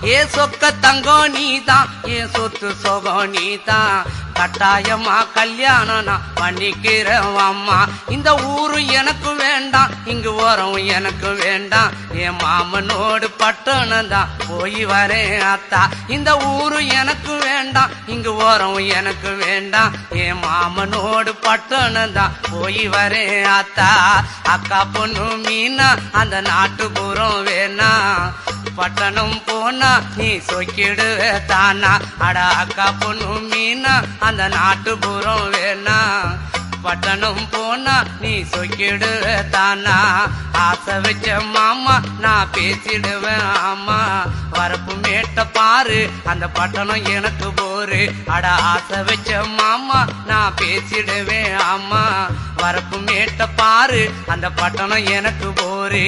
ஏ சொக்க தங்கம் நீதான், ஏ சொத்து சொகம் நீதான், கட்டாயமா கல்யாணம் நான் பண்ணிக்கிறேன் அம்மா. இந்த ஊரு எனக்கு வேண்டாம், இங்கு ஓரம் எனக்கு வேண்டாம், என் மாமனோடு பட்டணம் தான் போய் வரேன் அத்தா. இந்த ஊரு எனக்கு வேண்டாம், இங்கு ஓரம் எனக்கு வேண்டாம், என் மாமனோடு பட்டணம் தான் போய் வரேன் அத்தா. அக்கா பொண்ணு மீனா அந்த நாட்டுப்புறம் வேணா, பட்டணம் போனா நீ சொக்கிடுவ தானா. அட அக்கா பொண்ணு மீனா அந்த நாட்டுப்புறம் வேணா, பட்டணம் போனா நீ சொக்கிடுவ தானா. ஆசை வச்ச மாமா நான் பேசிடுவேன் ஆமா, வரப்பு மேட்ட பாரு அந்த பட்டணம் எனக்கு போரு. அட ஆசை வச்ச மாமா நான் பேசிடுவேன் ஆமா, வரப்பு மேட்ட பாரு அந்த பட்டணம் எனக்கு போரு.